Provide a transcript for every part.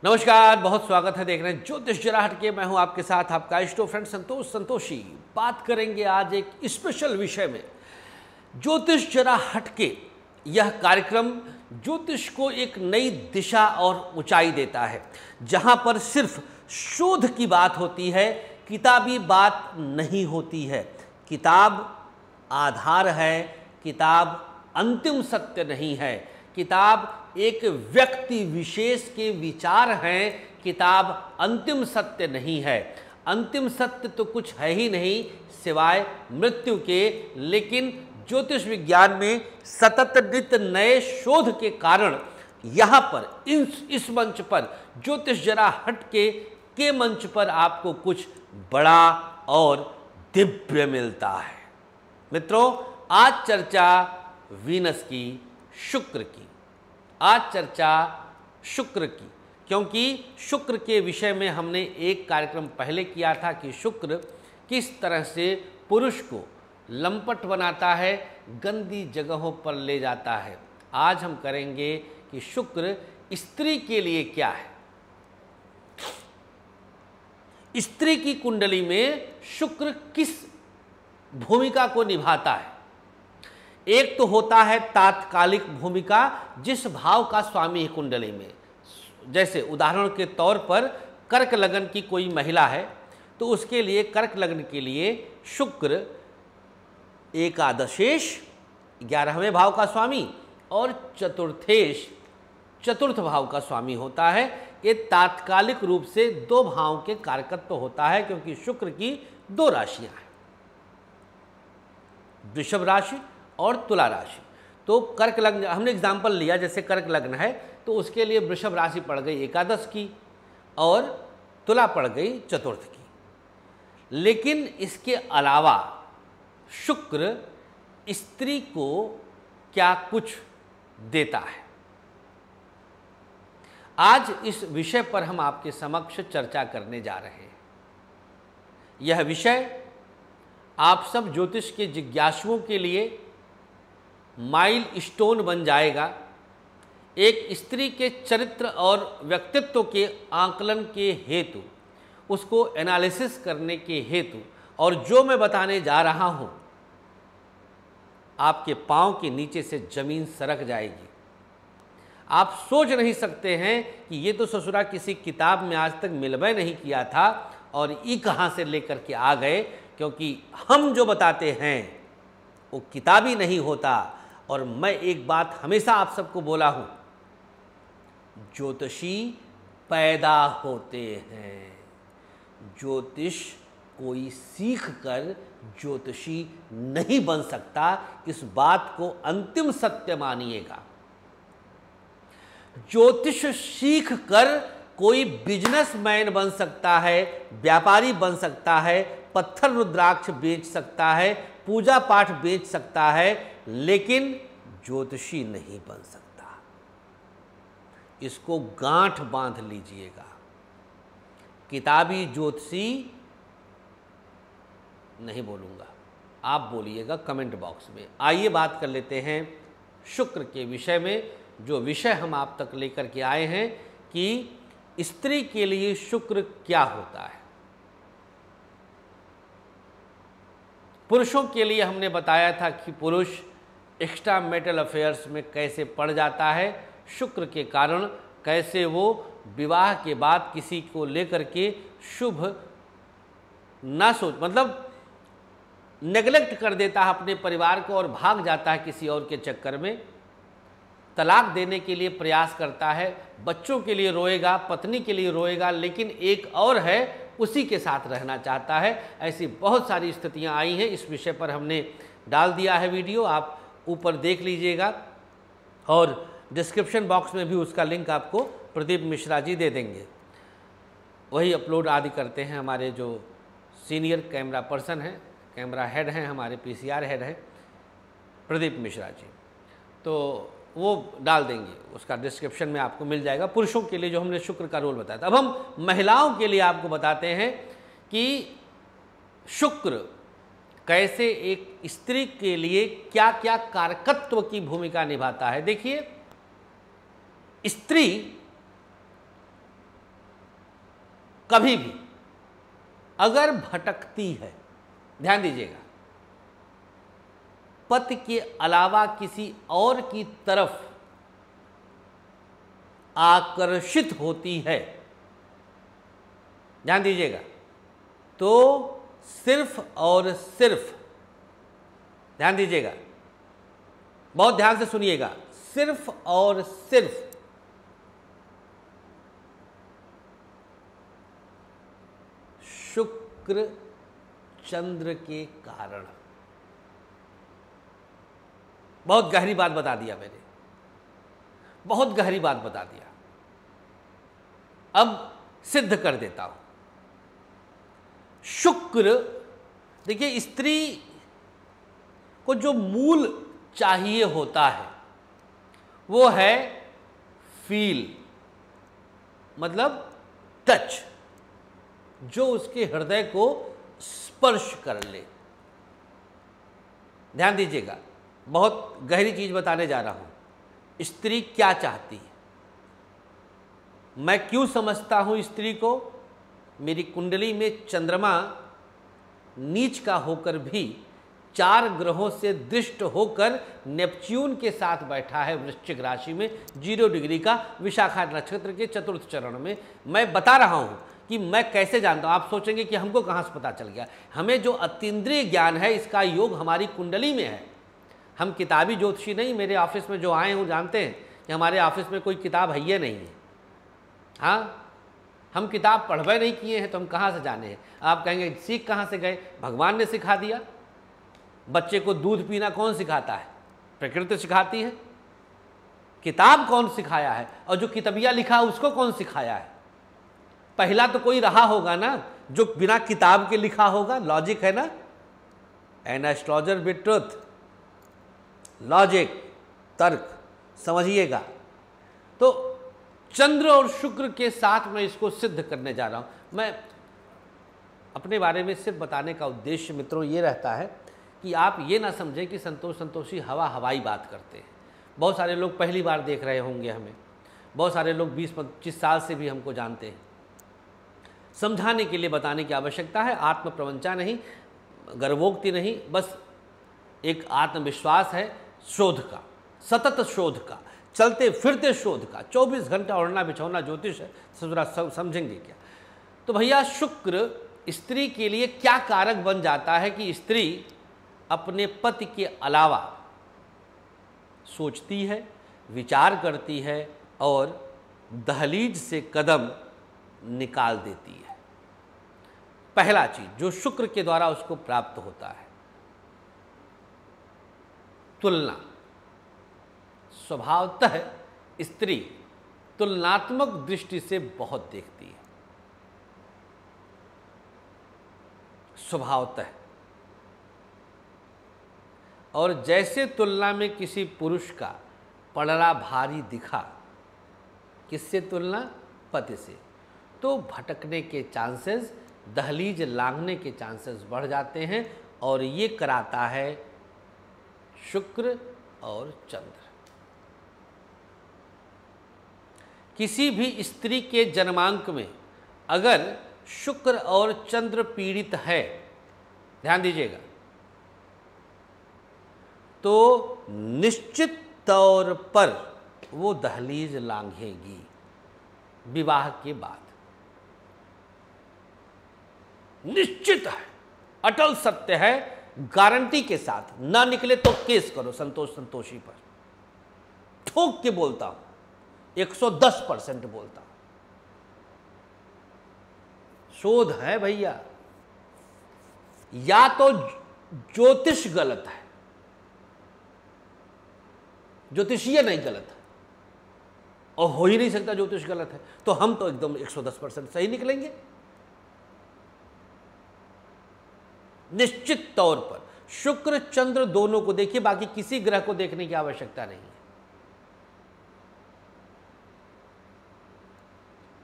नमस्कार, बहुत स्वागत है। देख रहे हैं ज्योतिष जरा हटके। मैं हूं आपके साथ आपका इष्टो फ्रेंड संतोष संतोषी। बात करेंगे आज एक स्पेशल विषय में। ज्योतिष जरा हटके यह कार्यक्रम ज्योतिष को एक नई दिशा और ऊंचाई देता है, जहां पर सिर्फ शोध की बात होती है, किताबी बात नहीं होती है। किताब आधार है, किताब अंतिम सत्य नहीं है। किताब एक व्यक्ति विशेष के विचार हैं, किताब अंतिम सत्य नहीं है। अंतिम सत्य तो कुछ है ही नहीं सिवाय मृत्यु के, लेकिन ज्योतिष विज्ञान में सतत नित्य नए शोध के कारण यहाँ पर इस मंच पर ज्योतिष जरा हटके के मंच पर आपको कुछ बड़ा और दिव्य मिलता है। मित्रों, आज चर्चा वीनस की, शुक्र की। आज चर्चा शुक्र की, क्योंकि शुक्र के विषय में हमने एक कार्यक्रम पहले किया था कि शुक्र किस तरह से पुरुष को लंपट बनाता है, गंदी जगहों पर ले जाता है। आज हम करेंगे कि शुक्र स्त्री के लिए क्या है। स्त्री की कुंडली में शुक्र किस भूमिका को निभाता है। एक तो होता है तात्कालिक भूमिका, जिस भाव का स्वामी है कुंडली में। जैसे उदाहरण के तौर पर कर्क लग्न की कोई महिला है तो उसके लिए, कर्क लग्न के लिए शुक्र एकादशेश 11वें भाव का स्वामी और चतुर्थेश चतुर्थ भाव का स्वामी होता है। ये तात्कालिक रूप से दो भावों के कारकत्व होता है, क्योंकि शुक्र की दो राशियां हैं, वृषभ राशि और तुला राशि। तो कर्क लग्न हमने एग्जाम्पल लिया, जैसे कर्क लग्न है तो उसके लिए वृषभ राशि पड़ गई एकादश की और तुला पड़ गई चतुर्थ की। लेकिन इसके अलावा शुक्र स्त्री को क्या कुछ देता है, आज इस विषय पर हम आपके समक्ष चर्चा करने जा रहे हैं। यह विषय आप सब ज्योतिष के जिज्ञासुओं के लिए माइल स्टोन बन जाएगा। एक स्त्री के चरित्र और व्यक्तित्व के आकलन के हेतु, उसको एनालिसिस करने के हेतु, और जो मैं बताने जा रहा हूं आपके पांव के नीचे से जमीन सरक जाएगी। आप सोच नहीं सकते हैं कि ये तो ससुरा किसी किताब में आज तक मिलवे नहीं किया था और ये कहां से लेकर के आ गए, क्योंकि हम जो बताते हैं वो किताबी नहीं होता। और मैं एक बात हमेशा आप सबको बोला हूं, ज्योतिषी पैदा होते हैं, ज्योतिष कोई सीख कर ज्योतिषी नहीं बन सकता। इस बात को अंतिम सत्य मानिएगा। ज्योतिष सीख कर कोई बिजनेसमैन बन सकता है, व्यापारी बन सकता है, पत्थर रुद्राक्ष बेच सकता है, पूजा पाठ बेच सकता है, लेकिन ज्योतिषी नहीं बन सकता। इसको गांठ बांध लीजिएगा। किताबी ज्योतिषी नहीं बोलूंगा, आप बोलिएगा कमेंट बॉक्स में। आइए बात कर लेते हैं शुक्र के विषय में। जो विषय हम आप तक लेकर के आए हैं कि स्त्री के लिए शुक्र क्या होता है। पुरुषों के लिए हमने बताया था कि पुरुष एक्स्ट्रा मैरिटल अफेयर्स में कैसे पड़ जाता है शुक्र के कारण, कैसे वो विवाह के बाद किसी को लेकर के शुभ ना सोच, मतलब नेगलेक्ट कर देता है अपने परिवार को और भाग जाता है किसी और के चक्कर में। तलाक देने के लिए प्रयास करता है, बच्चों के लिए रोएगा, पत्नी के लिए रोएगा, लेकिन एक और है उसी के साथ रहना चाहता है। ऐसी बहुत सारी स्थितियां आई हैं। इस विषय पर हमने डाल दिया है वीडियो, आप ऊपर देख लीजिएगा और डिस्क्रिप्शन बॉक्स में भी उसका लिंक आपको प्रदीप मिश्रा जी दे देंगे। वही अपलोड आदि करते हैं हमारे जो सीनियर कैमरा पर्सन हैं, कैमरा हेड हैं, हमारे पीसीआर हेड हैं प्रदीप मिश्रा जी, तो वो डाल देंगे, उसका डिस्क्रिप्शन में आपको मिल जाएगा। पुरुषों के लिए जो हमने शुक्र का रोल बताया था। अब हम महिलाओं के लिए आपको बताते हैं कि शुक्र कैसे एक स्त्री के लिए क्या क्या कारकत्व की भूमिका निभाता है। देखिए, स्त्री कभी भी अगर भटकती है, ध्यान दीजिएगा, पति के अलावा किसी और की तरफ आकर्षित होती है, ध्यान दीजिएगा, तो सिर्फ और सिर्फ, ध्यान दीजिएगा, बहुत ध्यान से सुनिएगा, सिर्फ और सिर्फ शुक्र चंद्र के कारण। बहुत गहरी बात बता दिया मैंने, बहुत गहरी बात बता दिया। अब सिद्ध कर देता हूं। शुक्र, देखिए, स्त्री को जो मूल चाहिए होता है वो है फील, मतलब टच, जो उसके हृदय को स्पर्श कर ले। ध्यान दीजिएगा, बहुत गहरी चीज बताने जा रहा हूं। स्त्री क्या चाहती है, मैं क्यों समझता हूं स्त्री को? मेरी कुंडली में चंद्रमा नीच का होकर भी 4 ग्रहों से दृष्ट होकर नेपच्यून के साथ बैठा है वृश्चिक राशि में 0 डिग्री का, विशाखा नक्षत्र के चतुर्थ चरण में। मैं बता रहा हूं कि मैं कैसे जानता हूं। आप सोचेंगे कि हमको कहां से पता चल गया। हमें जो अतीन्द्रिय ज्ञान है, इसका योग हमारी कुंडली में है। हम किताबी ज्योतिषी नहीं। मेरे ऑफिस में जो आए हैं जानते हैं कि हमारे ऑफिस में कोई किताब है ही नहीं है। हाँ, हम किताब पढ़वे नहीं किए हैं तो हम कहाँ से जाने हैं। आप कहेंगे सीख कहाँ से गए? भगवान ने सिखा दिया। बच्चे को दूध पीना कौन सिखाता है? प्रकृति सिखाती है। किताब कौन सिखाया है? और जो किताबिया लिखा है उसको कौन सिखाया है? पहला तो कोई रहा होगा ना जो बिना किताब के लिखा होगा। लॉजिक है ना, an astrologer with truth, logic, तर्क, समझिएगा। तो चंद्र और शुक्र के साथ मैं इसको सिद्ध करने जा रहा हूं। मैं अपने बारे में सिर्फ बताने का उद्देश्य मित्रों ये रहता है कि आप ये ना समझें कि संतोषी हवाई बात करते हैं। बहुत सारे लोग पहली बार देख रहे होंगे हमें, बहुत सारे लोग 20-25 साल से भी हमको जानते हैं। समझाने के लिए बताने की आवश्यकता है। आत्म प्रवंचा नहीं, गर्वोक्ति नहीं, बस एक आत्मविश्वास है, शोध का, सतत शोध का, चलते फिरते शोध का। 24 घंटा ओढ़ना बिछौना ज्योतिष है। जरा समझेंगे क्या? तो भैया, शुक्र स्त्री के लिए क्या कारक बन जाता है कि स्त्री अपने पति के अलावा सोचती है, विचार करती है और दहलीज से कदम निकाल देती है। पहला चीज जो शुक्र के द्वारा उसको प्राप्त होता है, तुलना। स्वभावतः स्त्री तुलनात्मक दृष्टि से बहुत देखती है, स्वभावतः। और जैसे तुलना में किसी पुरुष का पलड़ा भारी दिखा, किससे तुलना? पति से, तो भटकने के चांसेस, दहलीज लांघने के चांसेस बढ़ जाते हैं। और ये कराता है शुक्र और चंद्र। किसी भी स्त्री के जन्मांक में अगर शुक्र और चंद्र पीड़ित है, ध्यान दीजिएगा, तो निश्चित तौर पर वो दहलीज लांघेगी विवाह के बाद। निश्चित है, अटल सत्य है, गारंटी के साथ। ना निकले तो केस करो संतोषी पर। ठोक के बोलता हूं, 110% बोलता हूं। शोध है भैया। या तो ज्योतिष गलत है, ज्योतिषीय नहीं गलत है, और हो ही नहीं सकता ज्योतिष गलत है, तो हम तो एकदम 110% सही निकलेंगे। निश्चित तौर पर शुक्र चंद्र दोनों को देखिए, बाकी किसी ग्रह को देखने की आवश्यकता नहीं है।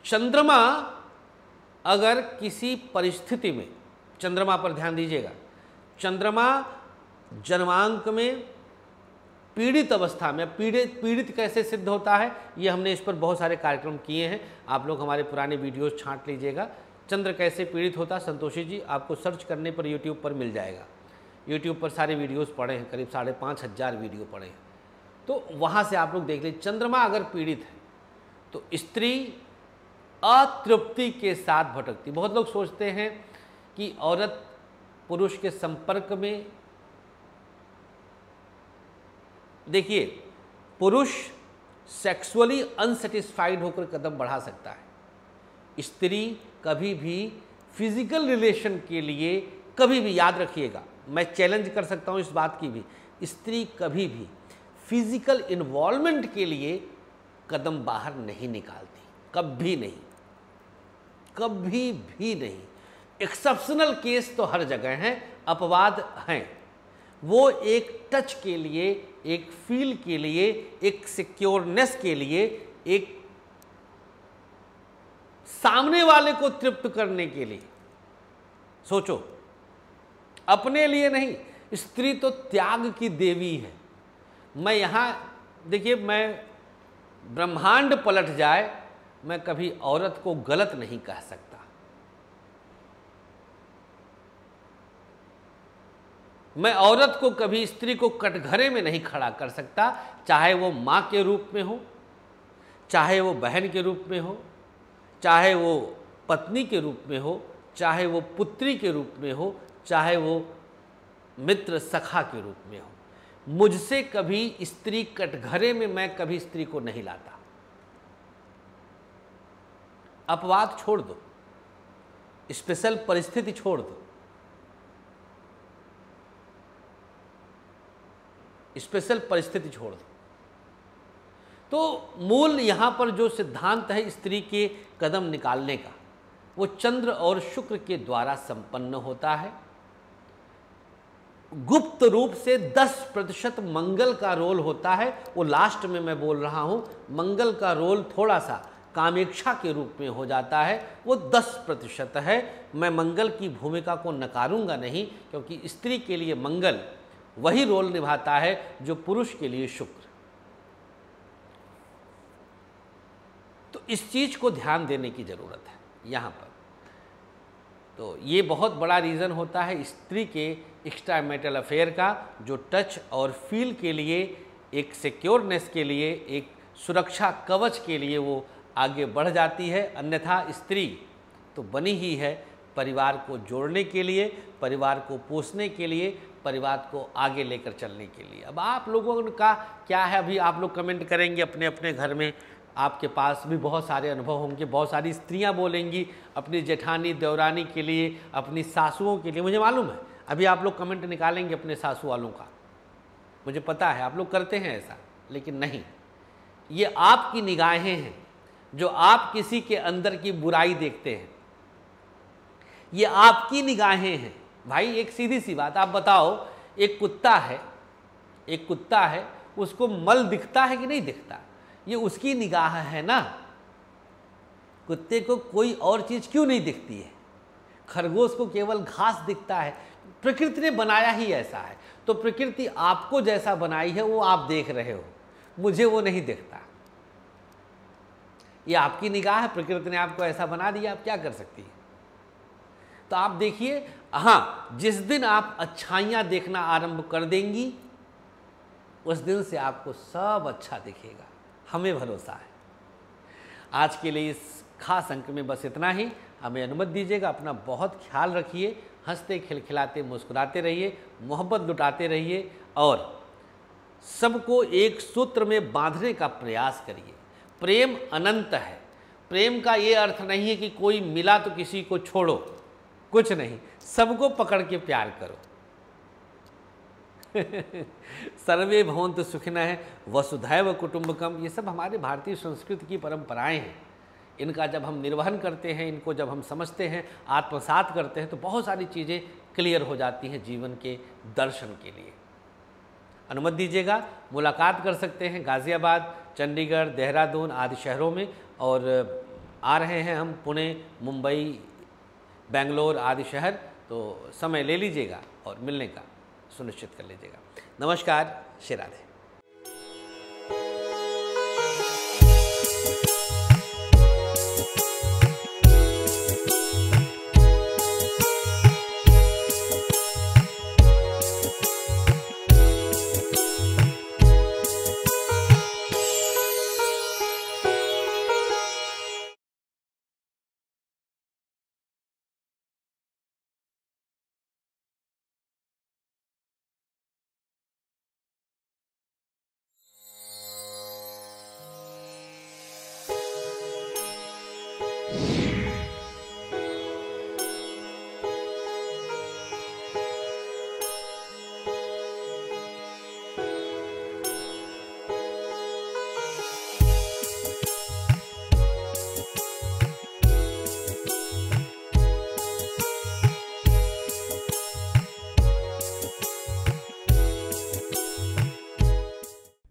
चंद्रमा अगर किसी परिस्थिति में, चंद्रमा पर ध्यान दीजिएगा, चंद्रमा जन्मांक में पीड़ित अवस्था में, पीड़ित कैसे सिद्ध होता है, ये हमने इस पर बहुत सारे कार्यक्रम किए हैं। आप लोग हमारे पुराने वीडियोस छांट लीजिएगा। चंद्र कैसे पीड़ित होता संतोषी जी, आपको सर्च करने पर यूट्यूब पर मिल जाएगा। यूट्यूब पर सारे वीडियोस पड़े हैं, करीब 5,500 वीडियो पड़े हैं, तो वहाँ से आप लोग देख लीजिए। चंद्रमा अगर पीड़ित है तो स्त्री अतृप्ति के साथ भटकती। बहुत लोग सोचते हैं कि औरत पुरुष के संपर्क में, देखिए पुरुष सेक्सुअली अनसेटिस्फाइड होकर कदम बढ़ा सकता है, स्त्री कभी भी फिजिकल रिलेशन के लिए, कभी भी, याद रखिएगा, मैं चैलेंज कर सकता हूं इस बात की भी, स्त्री कभी भी फिजिकल इन्वॉल्वमेंट के लिए कदम बाहर नहीं निकालती, कभी नहीं, कभी भी नहीं। एक्सेप्शनल केस तो हर जगह हैं, अपवाद हैं, वो एक टच के लिए, एक फील के लिए, एक सिक्योरनेस के लिए, एक सामने वाले को तृप्त करने के लिए। सोचो, अपने लिए नहीं। स्त्री तो त्याग की देवी है। मैं यहां देखिए, मैं ब्रह्मांड पलट जाए, मैं कभी औरत को गलत नहीं कह सकता। मैं औरत को कभी, स्त्री को कटघरे में नहीं खड़ा कर सकता, चाहे वो मां के रूप में हो, चाहे वो बहन के रूप में हो, चाहे वो पत्नी के रूप में हो, चाहे वो पुत्री के रूप में हो, चाहे वो मित्र सखा के रूप में हो। मुझसे कभी स्त्री कटघरे में, मैं कभी स्त्री को नहीं लाता। अपवाद छोड़ दो, स्पेशल परिस्थिति छोड़ दो, स्पेशल परिस्थिति छोड़ दो। तो मूल यहां पर जो सिद्धांत है स्त्री के कदम निकालने का, वो चंद्र और शुक्र के द्वारा संपन्न होता है। गुप्त रूप से 10% मंगल का रोल होता है, वो लास्ट में मैं बोल रहा हूं। मंगल का रोल थोड़ा सा कामेक्षा के रूप में हो जाता है, वो 10% है। मैं मंगल की भूमिका को नकारूंगा नहीं, क्योंकि स्त्री के लिए मंगल वही रोल निभाता है जो पुरुष के लिए शुक्र। तो इस चीज को ध्यान देने की जरूरत है यहां पर। तो ये बहुत बड़ा रीज़न होता है स्त्री के एक्स्ट्रा मैरिटल अफेयर का, जो टच और फील के लिए, एक सिक्योरनेस के लिए, एक सुरक्षा कवच के लिए वो आगे बढ़ जाती है। अन्यथा स्त्री तो बनी ही है परिवार को जोड़ने के लिए, परिवार को पोसने के लिए, परिवार को आगे लेकर चलने के लिए। अब आप लोगों का क्या है, अभी आप लोग कमेंट करेंगे अपने अपने घर में, आपके पास भी बहुत सारे अनुभव होंगे, बहुत सारी स्त्रियां बोलेंगी अपनी जेठानी देवरानी के लिए, अपनी सासुओं के लिए। मुझे मालूम है अभी आप लोग कमेंट निकालेंगे अपने सासू वालों का, मुझे पता है आप लोग करते हैं ऐसा, लेकिन नहीं, ये आपकी निगाहें हैं जो आप किसी के अंदर की बुराई देखते हैं, ये आपकी निगाहें हैं। भाई एक सीधी सी बात आप बताओ, एक कुत्ता है, उसको मल दिखता है कि नहीं दिखता? ये उसकी निगाह है ना। कुत्ते को कोई और चीज क्यों नहीं दिखती है? खरगोश को केवल घास दिखता है। प्रकृति ने बनाया ही ऐसा है। तो प्रकृति आपको जैसा बनाई है वो आप देख रहे हो, मुझे वो नहीं दिखता। ये आपकी निगाह है, प्रकृति ने आपको ऐसा बना दिया, आप क्या कर सकती है? तो आप देखिए, हाँ, जिस दिन आप अच्छाइयाँ देखना आरंभ कर देंगी उस दिन से आपको सब अच्छा दिखेगा, हमें भरोसा है। आज के लिए इस खास अंक में बस इतना ही। हमें अनुमति दीजिएगा, अपना बहुत ख्याल रखिए, हंसते खिलखिलाते मुस्कुराते रहिए, मोहब्बत लुटाते रहिए और सबको एक सूत्र में बांधने का प्रयास करिए। प्रेम अनंत है। प्रेम का ये अर्थ नहीं है कि कोई मिला तो किसी को छोड़ो, कुछ नहीं, सबको पकड़ के प्यार करो। सर्वे भवन्तु सुखिनः वसुधैव कुटुम्बकम, ये सब हमारे भारतीय संस्कृति की परंपराएं हैं। इनका जब हम निर्वहन करते हैं, इनको जब हम समझते हैं, आत्मसात करते हैं, तो बहुत सारी चीज़ें क्लियर हो जाती हैं जीवन के दर्शन के लिए। अनुमति दीजिएगा, मुलाकात कर सकते हैं गाज़ियाबाद, चंडीगढ़, देहरादून आदि शहरों में, और आ रहे हैं हम पुणे, मुंबई, बेंगलोर आदि शहर, तो समय ले लीजिएगा और मिलने का सुनिश्चित कर लीजिएगा। नमस्कार, श्री राधे।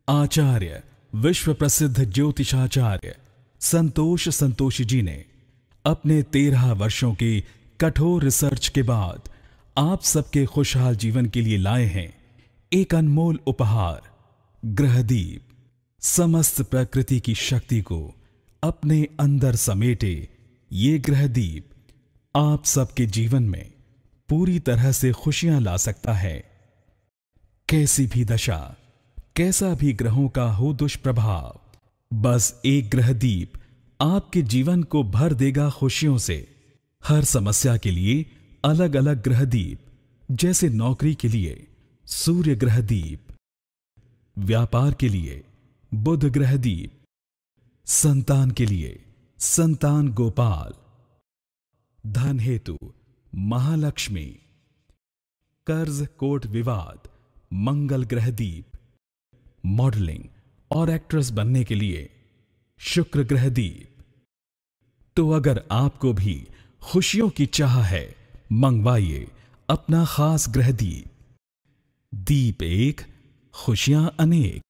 आचार्य विश्व प्रसिद्ध ज्योतिषाचार्य संतोष संतोषी जी ने अपने 13 वर्षों के कठोर रिसर्च के बाद आप सबके खुशहाल जीवन के लिए लाए हैं एक अनमोल उपहार, ग्रहदीप। समस्त प्रकृति की शक्ति को अपने अंदर समेटे ये ग्रहदीप आप सबके जीवन में पूरी तरह से खुशियां ला सकता है। कैसी भी दशा, कैसा भी ग्रहों का हो दुष्प्रभाव, बस एक ग्रहदीप आपके जीवन को भर देगा खुशियों से। हर समस्या के लिए अलग अलग ग्रहदीप, जैसे नौकरी के लिए सूर्य ग्रहदीप, व्यापार के लिए बुध ग्रहदीप, संतान के लिए संतान गोपाल, धन हेतु महालक्ष्मी, कर्ज कोर्ट विवाद मंगल ग्रहदीप, मॉडलिंग और एक्ट्रेस बनने के लिए शुक्र ग्रहदीप। तो अगर आपको भी खुशियों की चाह है, मंगवाइए अपना खास ग्रहदीप। दीप एक, खुशियां अनेक।